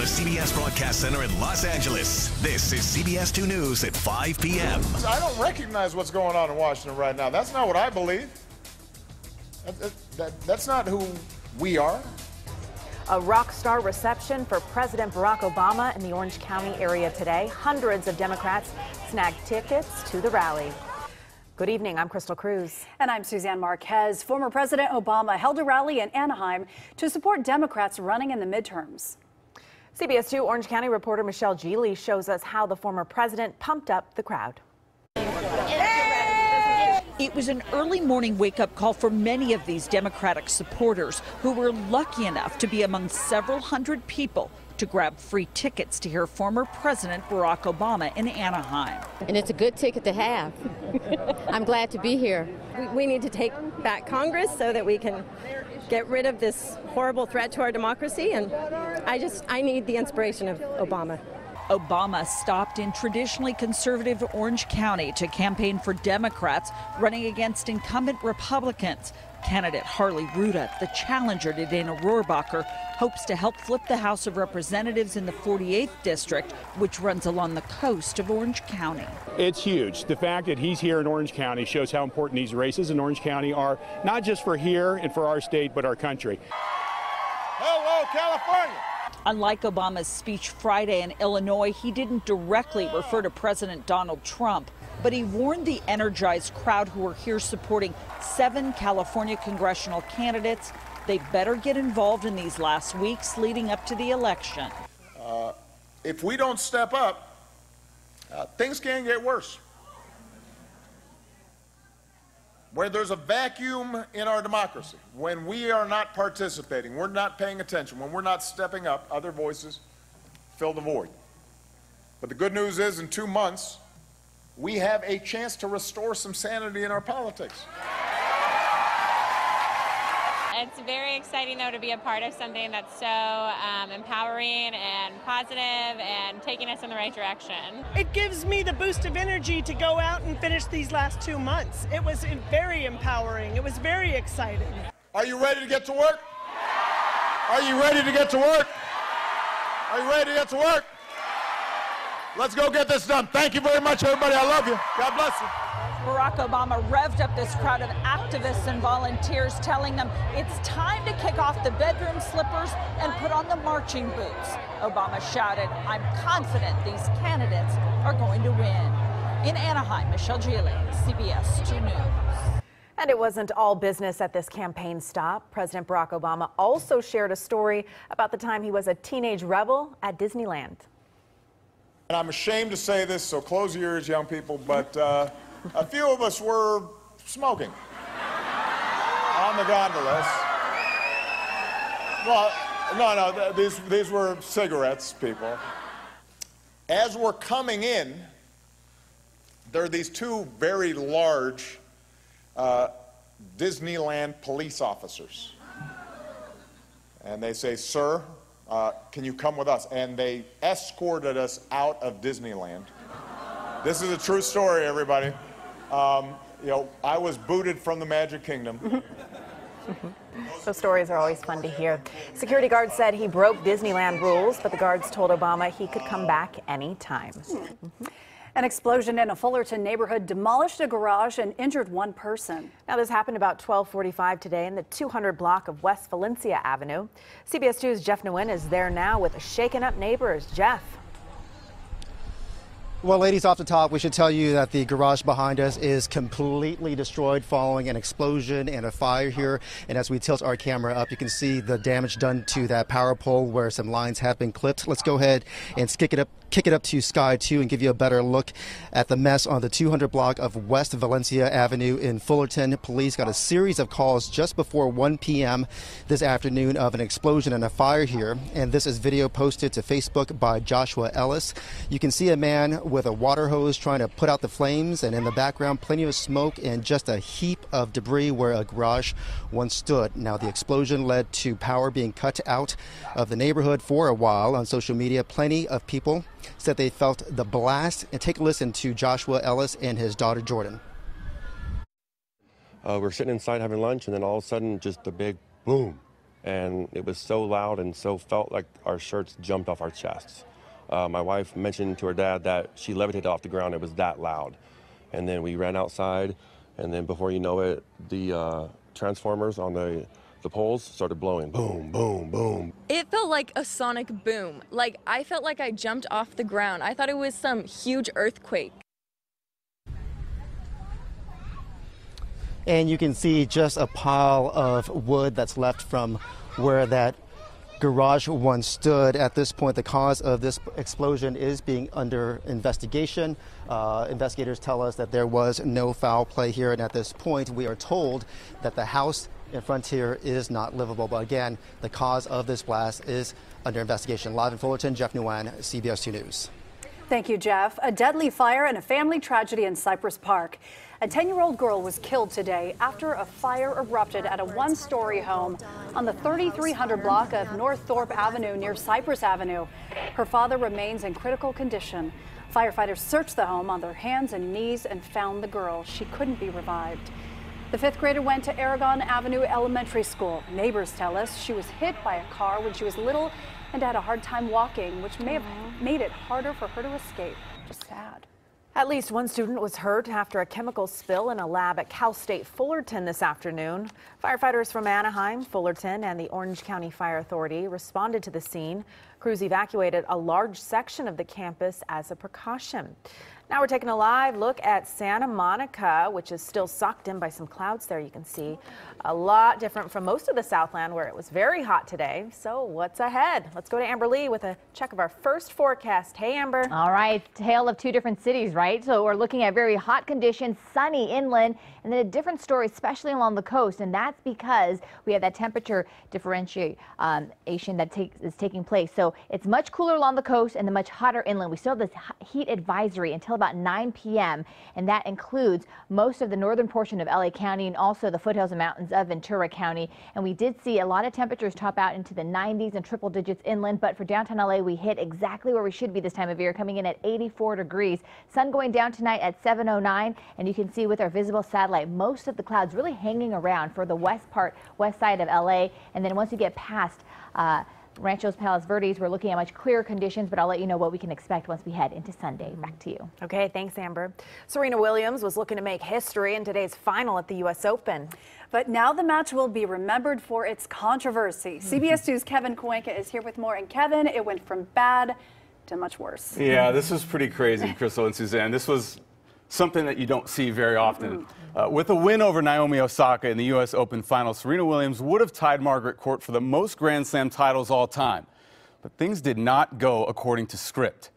the CBS Broadcast Center in Los Angeles, this is CBS2 News at 5 p.m. I don't recognize what's going on in Washington right now. That's not what I believe. That's not who we are. A rock star reception for President Barack Obama in the Orange County area today. Hundreds of Democrats snagged tickets to the rally. Good evening, I'm Crystal Cruz. And I'm Suzanne Marquez. Former President Obama held a rally in Anaheim to support Democrats running in the midterms. CBS2 Orange County reporter Michelle Geely shows us how the former president pumped up the crowd. It was an early morning wake-up call for many of these Democratic supporters who were lucky enough to be among several hundred people to grab free tickets to hear former President Barack Obama in Anaheim. And it's a good ticket to have. I'm glad to be here. We need to take back Congress so that we can get rid of this horrible threat to our democracy, and I need the inspiration of Obama. Obama stopped in traditionally conservative Orange County to campaign for Democrats running against incumbent Republicans. Candidate Harley Ruda, the challenger to Dana Rohrabacher, hopes to help flip the House of Representatives in the 48th district, which runs along the coast of Orange County. It's huge. The fact that he's here in Orange County shows how important these races in Orange County are, not just for here and for our state, but our country. Hello, California. Unlike Obama's speech Friday in Illinois, he didn't directly refer to President Donald Trump, but he warned the energized crowd who were here supporting 7 California congressional candidates they better get involved in these last weeks leading up to the election. If we don't step up, things can get worse. Where there's a vacuum in our democracy, when we are not participating, we're not paying attention, when we're not stepping up, other voices fill the void. But the good news is, in 2 months, we have a chance to restore some sanity in our politics. It's very exciting, though, to be a part of something that's so empowering and positive and taking us in the right direction. It gives me the boost of energy to go out and finish these last 2 months. It was very empowering. It was very exciting. Are you ready to get to work? Are you ready to get to work? Are you ready to get to work? Let's go get this done. Thank you very much, everybody. I love you. God bless you. Barack Obama revved up this crowd of activists and volunteers, telling them it's time to kick off the bedroom slippers and put on the marching boots. Obama shouted, "I'm confident these candidates are going to win." In Anaheim, Michelle Geely, CBS 2 News. And it wasn't all business at this campaign stop. President Barack Obama also shared a story about the time he was a teenage rebel at Disneyland. And I'm ashamed to say this, so close your ears, young people, but a few of us were smoking on the gondolas. Well, no, these were cigarettes, people. As we're coming in, there are these 2 very large Disneyland police officers. And they say, "Sir, can you come with us?" And they escorted us out of Disneyland. This is a true story, everybody. I was booted from the Magic Kingdom. Those stories are always fun to hear. Security guards said he broke Disneyland rules, but the guards told Obama he could come back anytime. An explosion in a Fullerton neighborhood demolished a garage and injured 1 person. Now, this happened about 12:45 today in the 200 block of West Valencia Avenue. CBS2's Jeff Nguyen is there now with shaken up neighbors. Jeff. Well, ladies, off the top, we should tell you that the garage behind us is completely destroyed following an explosion and a fire here. And as we tilt our camera up, you can see the damage done to that power pole where some lines have been clipped. Let's go ahead and kick it up to Sky 2 and give you a better look at the mess on the 200 block of West Valencia Avenue in Fullerton. Police got a series of calls just before 1 p.m. this afternoon of an explosion and a fire here. And this is video posted to Facebook by Joshua Ellis. You can see a man with a water hose trying to put out the flames, and in the background plenty of smoke and just a heap of debris where a garage once stood. Now, the explosion led to power being cut out of the neighborhood for a while. On social media, plenty of people said they felt the blast. And take a listen to Joshua Ellis and his daughter Jordan. We're sitting inside having lunch, and then all of a sudden just a big boom. and it was so loud and so felt like our shirts jumped off our chests. My wife mentioned to her dad that she levitated off the ground. It was that loud. And then we ran outside, and then before you know it, the transformers on the poles started blowing. Boom, boom, boom. It felt like a sonic boom. Like, I felt like I jumped off the ground. I thought it was some huge earthquake. And you can see just a pile of wood that's left from where that garage once stood. At this point, the cause of this explosion is being under investigation. Investigators tell us that there was no foul play here, and at this point, we are told that the house in front here is not livable. But again, the cause of this blast is under investigation. Live in Fullerton, Jeff Nguyen, CBS2 News. Thank you, Jeff. A deadly fire and a family tragedy in Cypress Park. A 10-year-old girl was killed today after a fire erupted at a one-story home on the 3300 block of North Thorpe Avenue near Cypress Avenue. Her father remains in critical condition. Firefighters searched the home on their hands and knees and found the girl. She couldn't be revived. The fifth grader went to Aragon Avenue Elementary School. Neighbors tell us she was hit by a car when she was little and had a hard time walking, which may have made it harder for her to escape. Just sad. At least one student was hurt after a chemical spill in a lab at Cal State Fullerton this afternoon. Firefighters from Anaheim, Fullerton, and the Orange County Fire Authority responded to the scene. Crews evacuated a large section of the campus as a precaution. Now we're taking a live look at Santa Monica, which is still socked in by some clouds there. You can see a lot different from most of the Southland, where it was very hot today. So what's ahead? Let's go to Amber Lee with a check of our first forecast. Hey, Amber. All right, tale of two different cities, right? So we're looking at very hot conditions, sunny inland, and then a different story, especially along the coast. And that's because we have that temperature differentiation that is taking place. So it's much cooler along the coast and then much hotter inland. We still have this heat advisory until about 9 p.m. and that includes most of the northern portion of LA County and also the foothills and mountains of Ventura County. And we did see a lot of temperatures top out into the 90s and triple digits inland, but for downtown LA we hit exactly where we should be this time of year, coming in at 84 degrees. Sun going down tonight at 7:09, and you can see with our visible satellite most of the clouds really hanging around for the west side of LA. And then once you get past Ranchos Palos Verdes, we're looking at much clearer conditions, but I'll let you know what we can expect once we head into Sunday. Back to you. Okay, thanks, Amber. Serena Williams was looking to make history in today's final at the U.S. Open. But now the match will be remembered for its controversy. CBS 2's Kevin Cuenca is here with more. And Kevin, it went from bad to much worse. Yeah, this was pretty crazy, Crystal and Suzanne. This was something that you don't see very often. With a win over Naomi Osaka in the U.S. Open final, Serena Williams would have tied Margaret Court for the most Grand Slam titles all time. But things did not go according to script.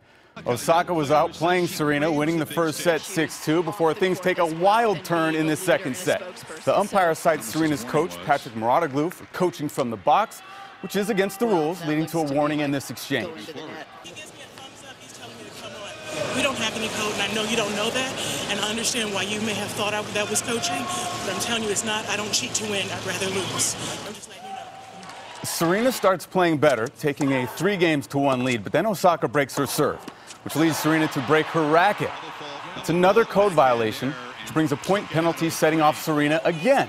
Osaka was outplaying Serena, winning the first set 6-2 before things take a wild turn in the second set. The umpire cites Serena's coach, Patrick Mouratoglou, for coaching from the box, which is against the rules, leading to a warning in this exchange. We don't have any code, and I know you don't know that, and I understand why you may have thought that was coaching, but I'm telling you it's not. I don't cheat to win. I'd rather lose. I'm just letting you know. Serena starts playing better, taking a 3-1 lead, but then Osaka breaks her serve, which leads Serena to break her racket. It's another code violation, which brings a point penalty, setting off Serena again.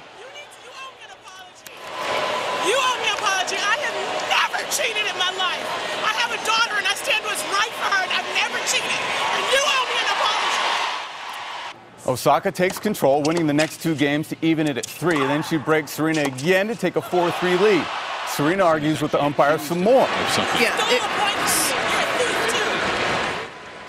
You owe me an apology. I have never cheated in my life. I have a daughter, and I stand what's right for her, and I've never cheated. And you owe me an apology. Osaka takes control, winning the next 2 games to even it at 3. And then she breaks Serena again to take a 4-3 lead. Serena argues with the umpire some more.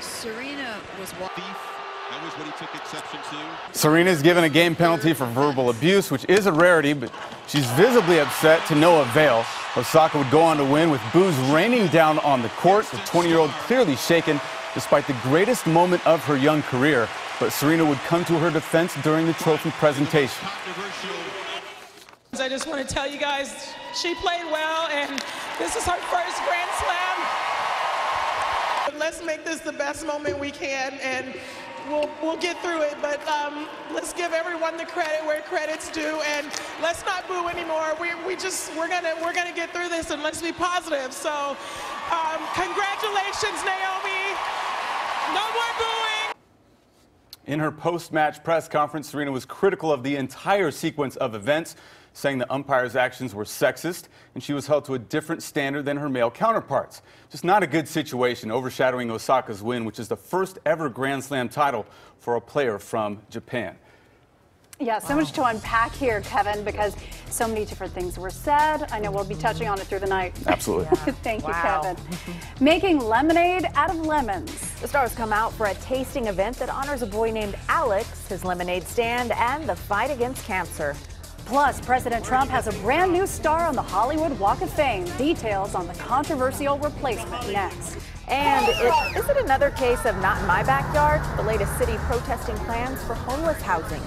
Serena was that was what he took exception to. Serena's given a game penalty for verbal abuse, which is a rarity, but she's visibly upset to no avail. Osaka would go on to win with boos raining down on the court. The 20-year-old clearly shaken despite the greatest moment of her young career. But Serena would come to her defense during the trophy presentation. I just want to tell you guys, she played well, and this is her first Grand Slam. Let's make this the best moment we can, and we'll get through it. But let's give everyone the credit where credit's due, and let's not boo anymore. We're gonna get through this, and let's be positive. So, congratulations, Naomi. No more booing. In her post-match press conference, Serena was critical of the entire sequence of events, saying the umpire's actions were sexist and she was held to a different standard than her male counterparts. Just not a good situation, overshadowing Osaka's win, which is the first ever Grand Slam title for a player from Japan. Yeah, so much to unpack here, Kevin, because so many different things were said. I know we'll be touching on it through the night. Absolutely. Thank you, Kevin. Making lemonade out of lemons. The stars come out for a tasting event that honors a boy named Alex, his lemonade stand, and the fight against cancer. Plus, President Trump has a brand new star on the Hollywood Walk of Fame. Details on the controversial replacement next. And is it another case of not in my backyard? The latest city protesting plans for homeless housing.